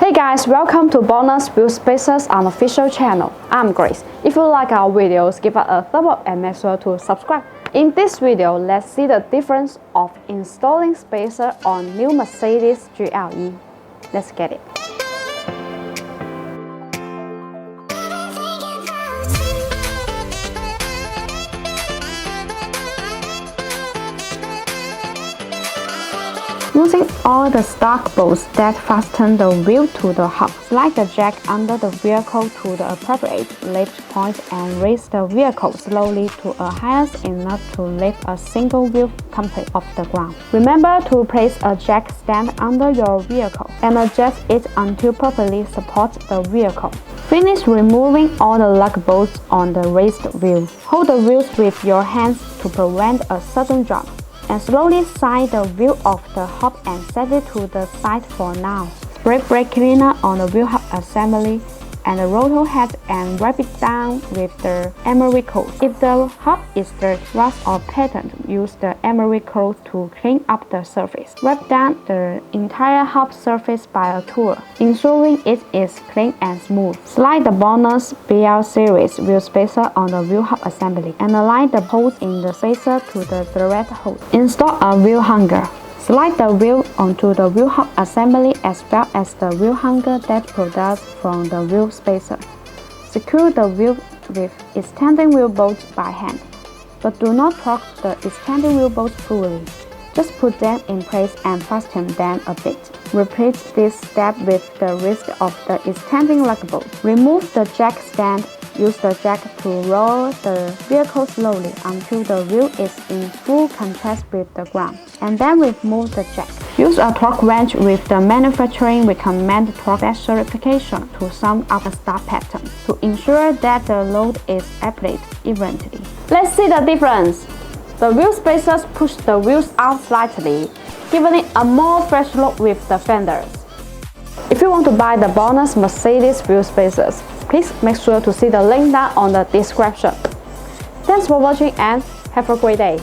Hey guys, welcome to BONOSS Wheel Spacers unofficial channel. I'm Grace. If you like our videos, give us a thumbs up and make sure to subscribe. In this video, let's see the difference of installing spacer on new Mercedes GLE. Let's get it. Using all the stock bolts that fasten the wheel to the hub, slide the jack under the vehicle to the appropriate lift point and raise the vehicle slowly to a height enough to lift a single wheel completely off the ground. Remember to place a jack stand under your vehicle and adjust it until properly supports the vehicle. Finish removing all the lug bolts on the raised wheel. Hold the wheels with your hands to prevent a sudden drop, and slowly slide the wheel off the hub and set it to the side for now. Spray brake cleaner on the wheel hub assembly and the rotor head and wipe it down with the emery coat. If the hub is dirt, rust or patent, use the emery coat to clean up the surface. Wipe down the entire hub surface by a tool, ensuring it is clean and smooth. Slide the BONOSS BL series wheel spacer on the wheel hub assembly and align the holes in the spacer to the thread holes. Install a wheel hanger. Slide the wheel onto the wheel hub assembly as well as the wheel hanger that produces from the wheel spacer. Secure the wheel with extending wheel bolts by hand, but do not torque the extending wheel bolts fully. Just put them in place and fasten them a bit. Repeat this step with the rest of the extending lug bolt. Remove the jack stand. Use the jack to roll the vehicle slowly until the wheel is in full contact with the ground, and then remove the jack. Use a torque wrench with the manufacturing recommended torque certification to sum up a start pattern to ensure that the load is applied evenly. Let's see the difference. The wheel spacers push the wheels out slightly, giving it a more fresh look with the fenders. If you want to buy the BONOSS Mercedes wheel spacers, please make sure to see the link down on the description. Thanks for watching and have a great day.